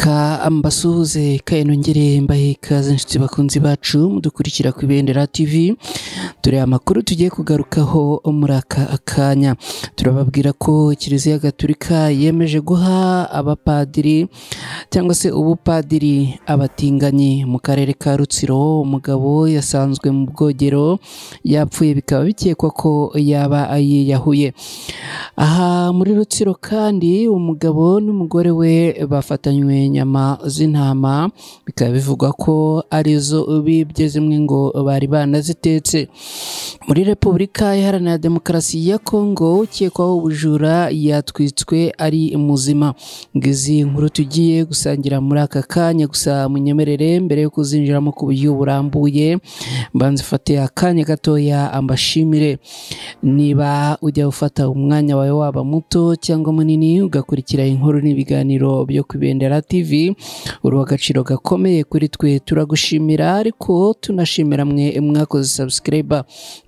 Reka mbasuhuze kandi nongere mbahe ikaze inshuti bakunzi bacu mudukurikira ku Ibendera TV. Dore amakuru tugiye kugarukaho muri aka akanya. Turababwira ko Kiliziya Gatolika yemeje guha abapadiri cyangwa se ubupadiri abatinganyi mu karere ka Rutsiro. Umugabo yasanzwe mu bwogero yapfuye, bikaba bikekwa ko yaba yiyahuye. Aha muri Rutsiro kandi umugabo n'umugore we bafatanywe inyama z'intama, bikaba bivugwa ko arizo bibye zimwe ngo bari banazitetse. Muri Repubulika Iharanira Demokarasi ya Kongo ukekwaho ubujura yatwitswe ari muzima. Ngizi inkuru tugiye gusangira muri aka kanya, gusa munyemerere mbere yo kuzinjiramo ku buryo burambuye mbanze fate akanya gatoya ambashimire. Niba ujya ufata umwanya wawe waba muto cyangwa munini ugakurikira inkuru n'ibiganiro byo ku Ibendera TV, uri agaciro gakomeye kuri twe, turagushimira. Ariko tunashimira mwe mwakoze subscribe,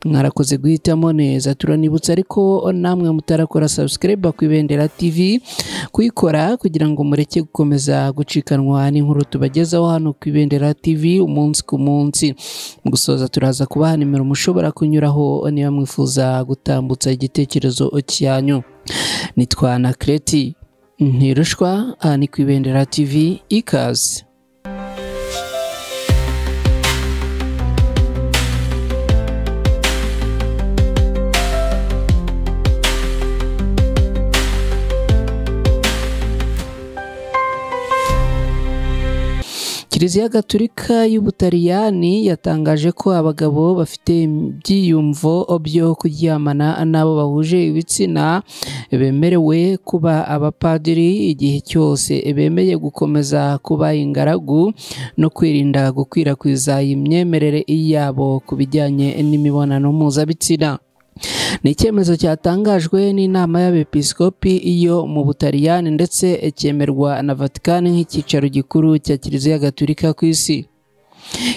mwarakoze guhitamo neza. Turanibutsa ariko namwe mutarakora subscribe ku Ibendera TV kuyikora kugira ngo mureke gukomeza gucikanwa n'inkuru tubagezaho hano ku Ibendera TV umunsi ku munsi. Mu gusoza turaza kubaha nimero mushobora kunyuraho niba mwifuza gutambutsa igitekerezo cyanyu. Nitwa Nakreti Ntirushwa, aha ni ku Ibendera TV, ikaze. Kiliziya Gatolika y'Ubutaliyani yatangaje ko abagabo bafite ibyiyumvo byo kuryamana n'abo bahuje ibitsina bemerewe kuba abapadiri igihe cyose bemeye gukomeza kuba ingaragu no kwirinda gukwirakwiza imyemerere yabo ku bijyanye n'imibonano mpuzabitsina. Ni icyemezo cyatangajwe n'inama y'abepiskopi iyo mu Butaliyani ndetse cyemerwa na Vatican nk'icyicaro gikuru cya Kiliziya Gatolika ku isi.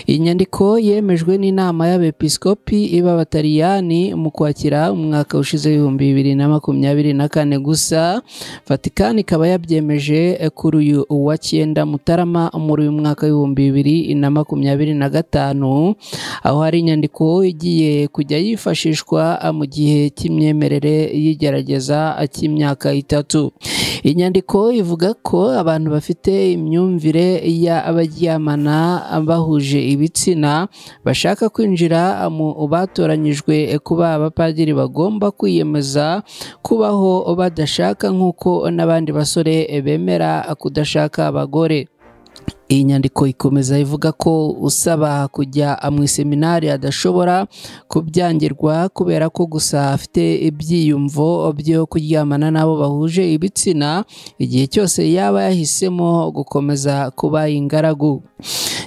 Iyi nyandiko yemejwe n'inama y'abepiskopi b'Abataliyani mu Kwakira umwaka ushize 2024 gusa. Vatican ikaba yabyemeje kuri uyu wa 9 Mutarama muri uyu mwaka 2025, aho hari inyandiko igiye kujya yifashishwa mu gihe cy'imyemerere y'igerageza cy'imyaka 3. Iyi nyandiko ivuga ko abantu bafite imyumvire y'abaryamana bahuje ibitsina bashaka kwinjira mu batoranyijwe kuba abapadiri bagomba kwiyemeza kubaho badashaka nk'uko n'abandi basore bemera kudashaka abagore. Iyi nyandiko ikomeza ivuga ko usaba kujya mu seminari adashobora kubyangirwa kubera ko gusa afite ibyiyumvo byo kuryamana n'abo bahuje ibitsina igihe cyose yaba yahisemo gukomeza kuba ingaragu.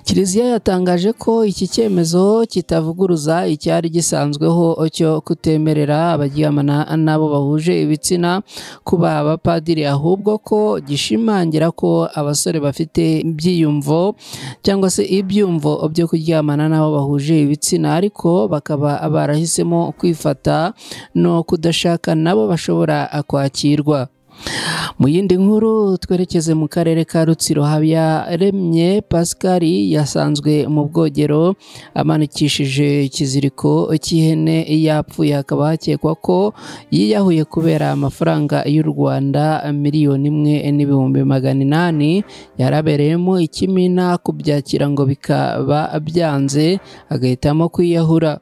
Kiliziya yatangaje ko iki cyemezo kitavuguruza icyari gisanzweho cyo kutemerera abaryamana n'abo bahuje ibitsina kuba abapadiri, ahubwo ko gishimangira ko abasore bafite ibyiyumvo cyangwa se ibyumvo byo kuryamana n'abo bahuje ibitsina ariko bakaba barahisemo kwifata no kudashaka nabo bashobora kwakirwa. Mu yindi nkuru twerekeze mu karere ka Rutsiro. Habiyaremye Pascal yasanzwe mu bwogero amanikishije ikiziriko cy'ihene yapfuye, hakaba hakekwa ko yiyahuye kubera amafaranga y'u Rwanda 1,800,000 yarabereyemo ikimina. Kubyakira ngo bikaba byanze agahitamo kwiyahura.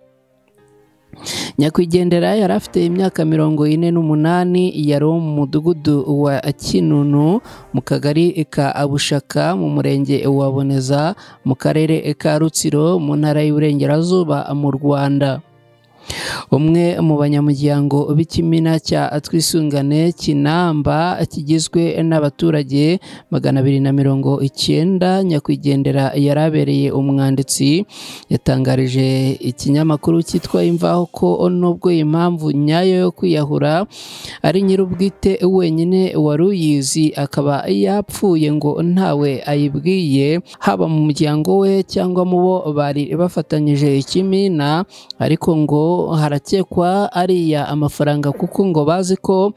Nyakwigendera yari afite imyaka 48, yari mu mudugudu wa Kinunu mu kagari ka Abushaka mu murenge wa Boneza mu karere ka Rutsiro mu ntara y'Iburengerazuba mu Rwanda. Umwe mu banyamuryango b'ikimina cya Twisungane Kinamba kigizwe n'abaturage 290, nyakwigendera yarabereye umwanditsi, yatangarije ikinyamakuru cyitwa Imvaho ko nubwo impamvu nyayo yo kwiyahura ari nyir'ubwite wenyine wari uyizi, akaba yapfuye ngo ntawe ayibwiye, haba mu muryango we cyangwa mu bo bari bafatanyije ikimina, ariko ngo hari harakekwa ariya amafaranga kuko ngo bazi ko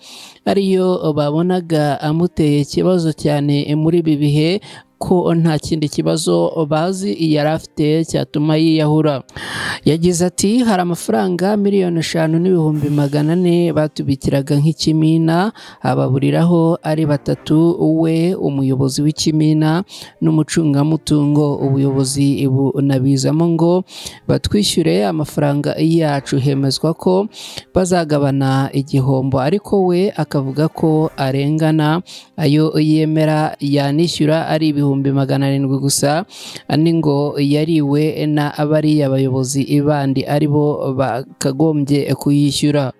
ariyo babonaga amuteye ikibazo cyane muri ibi bihe ko nta kindi kibazo bazi yari afite cyatuma yiyahura. Yagize ati hari amafaranga miliyoni 5,400 batubikiraga nk'ikimina ababuriraho ari batatu, we umuyobozi w'ikimina n'umucungamutungo. Ubuyobozi bunabizamo ngo batwishyure amafaranga yacu, hemezwa ko bazagabana igihombo, ariko we akavuga ko arengana. Ayo yemera yanishyura ari 700 gusa, ani ngo yariwe na abariya abayobozi bandi aribo bakagombye kuyishyura.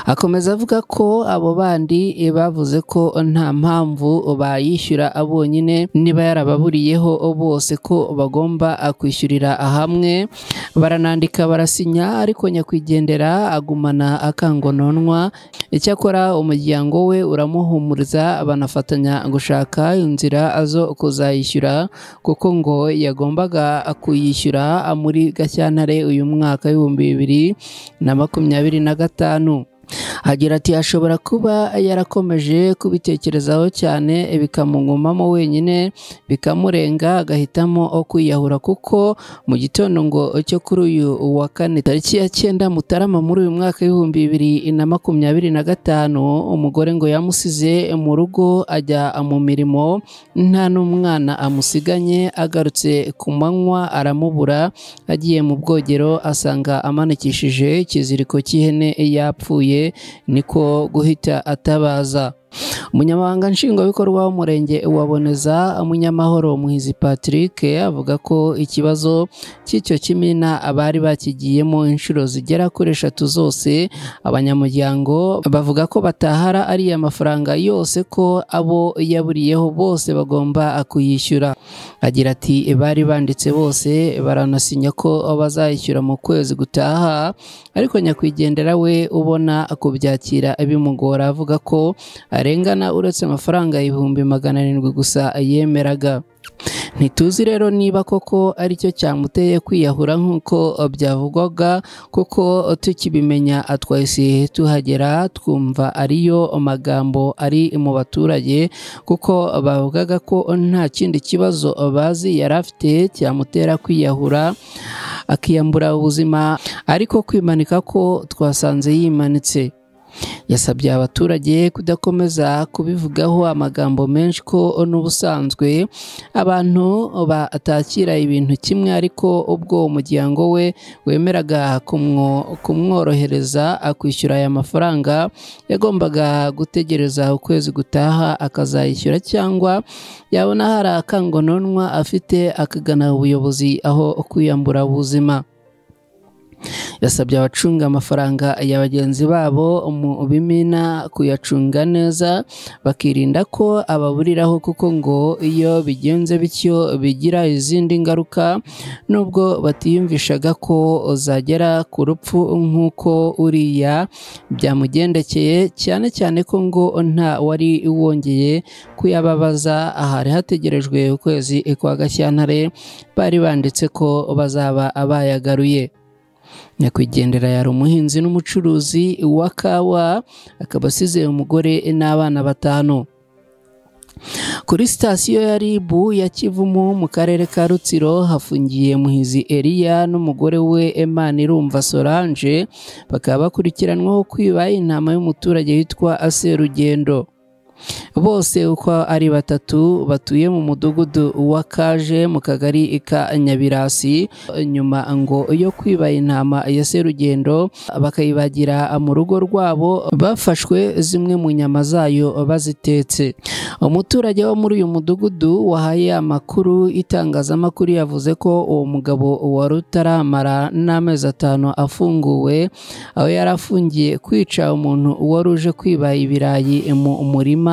Akomeza avuga ko abo bandi bavuze ko nta mpamvu bayishyura abonyine, niba yarababuriyeho bose ko bagomba kwishyurira hamwe. Baranandika barasinya, ariko nyakwigendera agumana akangononwa. Icyakora umuryango we uramuhumuriza, banafatanya gushaka inzira zo kuzayishyura kuko ngo yagombaga kuyishyura muri Gashyantare uyu mwaka w'2025. Agira ati ashobora kuba yarakomeje kubitekerezaho cyane bikamugumamo wenyine bikamurenga agahitamo kwiyahura, kuko mu gitondo ngo cyo kuri uyu wa kane tariki ya 9 Mutarama muri uyu mwaka w'2025 umugore ngo yamusize mu rugo ajya mu mirimo, nta n'umwana amusiganye. Agarutse ku manywa aramubura, agiye mu bwogero asanga amanikishije ikiziriko cy'ihene yapfuye, niko guhita atabaza. Umunyamabanga nshingwabikorwa w'umurenge wa Boneza Munyamahoro Muhizi Patrick avuga ko ikibazo cy'icyo kimina abari bakigiyemo inshuro zigera kuri 3 zose. Abanyamuryango bavuga ko batahara ari amafaranga yose, ko abo yaburiyeho bose bagomba kuyishyura. Agira ati bari banditse bose baranasinya ko bazayishyura mu kwezi gutaha, ariko nyakwigendera we ubona kubyakira bimugora, avuga ko arengana uretse amafaranga 700 gusa yemeraga. Ntituzi rero niba koko aricyo cyamuteye kwiyahura nk'uko byavugwaga, kuko tukibimenya twahise tuhagera twumva ariyo magambo ari mu baturage, kuko bavugaga ko nta kindi kibazo bazi yari afite cyamutera kwiyahura akiyambura ubuzima, ariko kwimanika ko twasanze yimanitse. Yasabye abaturage kudakomeza kubivugaho amagambo menshi, ko n'ubusanzwe abantu batakira ibintu kimwe, ariko ubwo umuryango we wemeraga kumworohereza akwishyura aya mafaranga, yagombaga gutegereza ukwezi gutaha akazayishyura, cyangwa yabona hari akangononwa afite akagana ubuyobozi aho kwiyambura ubuzima. Yasabye abacunga amafaranga ya bagenzi babo mu bimina kuyacunga neza, bakirinda ko ababuriraho, kuko ngo iyo bigenze bityo bigira izindi ngaruka, nubwo batiyumvishaga ko zagera ku rupfu nk'uko uriya byamugendekeye, cyane cyane ko ngo nta wari wongeye kuyababaza. Ahari hategerejwe ukwezi kwa Gashyantare, bari banditse ko bazaba abayagaruye. Nyakwigendera yari umuhinzi n'umucuruzi wa kawa, akaba asize umugore n'abana 5. Kuri sitasiyo ya RIB ya Kivumu mu karere ka Rutsiro hafungiye Muhizi Elia n'umugore we Emanirumva Solange, bakaba bakurikiranwaho kwiba intama y'umuturage witwa Aserugendo. Bose uko ari 3 batuye mu mudugudu wa Kaje mu kagari ka Nyabirasi. Nyuma ngo yo kwiba intama ya Serugendo bakayibagira mu rugo rwabo, bafashwe zimwe mu nyama zayo bazitetse. Umuturage wo muri uyu mudugudu wahaye amakuru itangazamakuru yavuze ko uwo mugabo wari utaramara n'amezi 5 afunguwe, aho yarafungiye kwica umuntu wari uje kwiba ibirayi mu murima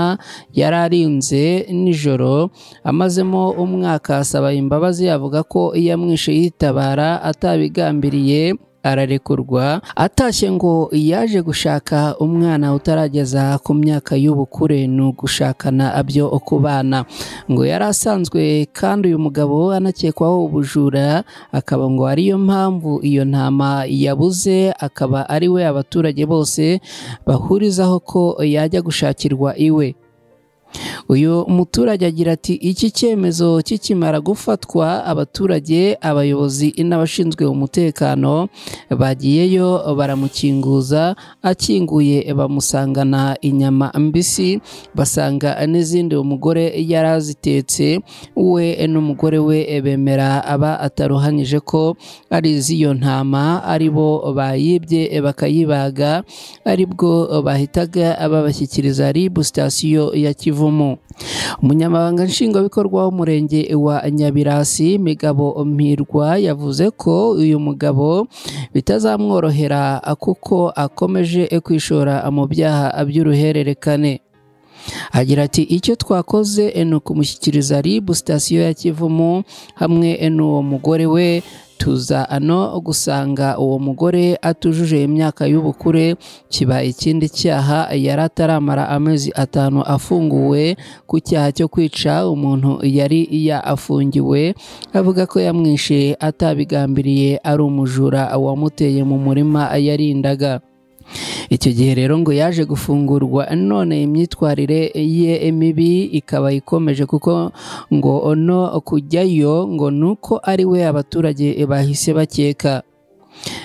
yararinze nijoro amazemo umwaka. Asaba imbabazi, avuga ko yamwishe yitabara atabigambiriye, ararekurwa. Atashye ngo yaje gushaka umwana utarageza ku myaka y'ubukure, ni ugushakana abyo kubana. Ngo yari asanzwe kandi uyu mugabo anakekwaho ubujura, akaba ngo ariyo mpamvu iyo ntama yabuze, akaba ari we abaturage bose bahurizaho ko yajya gushakirwa iwe. Uyu muturage agira ati iki cyemezo kikimara gufatwa, abaturage, abayobozi n'abashinzwe umutekano bagiyeyo baramukinguza. Akinguye bamusangana inyama mbisi, basanga n'izindi umugore yari azitetse. We n'umugore we bemera aba ataruhanyije ko ari iz'iyo ntama, ari bo bayibye bakayibaga, ari bwo bahitaga babashyikiriza RIB sitasiyo ya Kivumu. Umunyamabanga nshingwabikorwa w'umurenge wa Nyabirasi Migabo Mpirwa yavuze ko uyu mugabo bitazamworohera kuko akomeje kwishora mu byaha by'uruhererekane. Agira ati icyo twakoze ni ukumushyikiriza RIB sitasiyo ya Kivumu hamwe n'uwo mugore we. Tuza ano gusanga uwo mugore atujuje imyaka y'ubukure, kiba ikindi cyaha yari ataramara amezi 5 afunguwe ku cyaha cyo kwica umuntu yari afungiwe, avuga ko yamwishe atabigambiriye, ari umujura wamuteye mu murima yarindaga. Icyo gihe rero ngo yaje gufungurwa, none imyitwarire ye mibi ikaba ikomeje kuko ngo no kujyayo ngo nuko ari we abaturage bahise bakeka.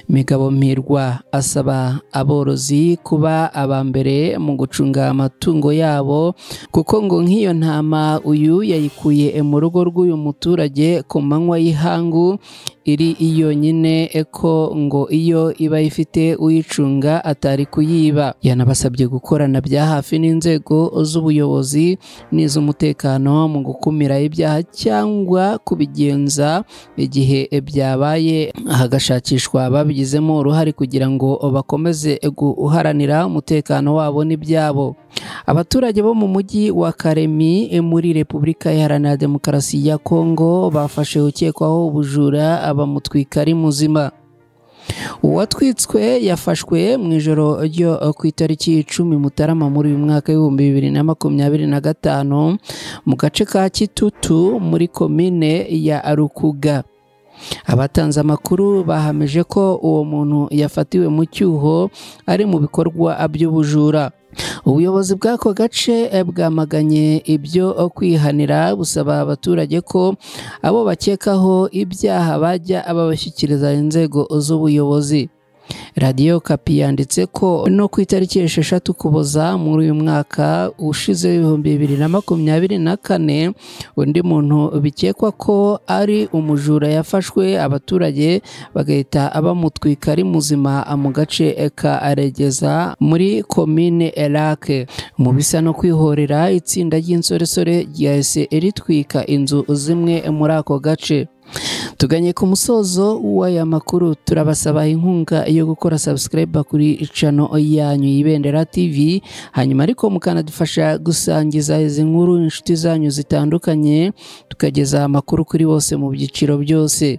Migabo Mpirwa asaba aborozi kuba abambere mu gucunga amatungo yabo, kuko ngo nk'iyo ntama uyu yayikuye mu rugo rw'uyu muturage ku manywa y'ihangu, iri yonyine ko ngo iyo iba ifite uyicunga atari kuyiba. Yanabasabye gukorana bya hafi n'inzego z'ubuyobozi n'iz'umutekano mu gukumira ibyaha cyangwa kubigenza igihe byabaye, hagashakishwa babigizemo uruhare kugira ngo bakomeze guharanira umutekano wabo n'ibyabo. Abaturage bo mu mujyi wa Karemi muri Repubulika Iharanira Demokarasi ya Kongo bafashe ukekwaho ubujura bamutwika ari muzima. Uwatwitswe yafashwe mu ijoro ryo ku itariki 10 Mutarama muri uyu mwaka w'2025 mu gace ka Kitutu muri komine ya Rukuga. Abatanze amakuru bahamije ko uwo muntu yafatiwe mu cyuho ari mu bikorwa by'ubujura. Ubuyobozi bw'ako gace bwamaganye ibyo kwihanira, busaba abaturage ko abo bakekaho ibyaha bajya babashyikiriza inzego z'ubuyobozi. Radio Kapi yanditse ko no ku itariki 6 Ukuboza muri uyu mwaka ushize 2024 undi muntu bikekwa ko ari umujura yafashwe, abaturage bagahita abamutwika ari muzima mu gace ka Aregeza muri komine Elake. Mu bisa no kwihorera, itsinda ry'insoresore ryahise ritwika inzu zimwe muri ako gace. Tuganye ku musozo w'aya makuru, turabasaba inkunga yo gukora subscribe kuri channel yanyu Ibendera TV, hanyuma ariko mukanadufasha gusangiza izi nkuru inshuti zanyu zitandukanye, tukageza amakuru kuri bose mu byiciro byose.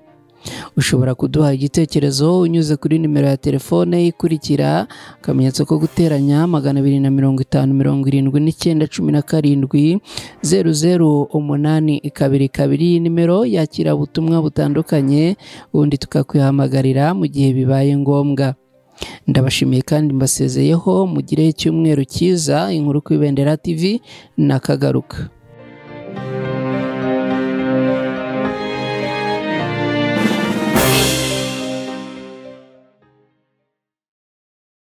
Ushobora kuduha igitekerezo unyuze kuri nimero ya telefone ikurikira: akamenyetso ko guteranya 250 77 00 nimero yakira ubutumwa butandukanye, ubundi tukakwihamagarira mu gihe bibaye ngombwa. Ndabashimiye kandi mbasezeyeho, mugire icyumweru cyiza. Inkuru ku Ibendera TV nakagaruka.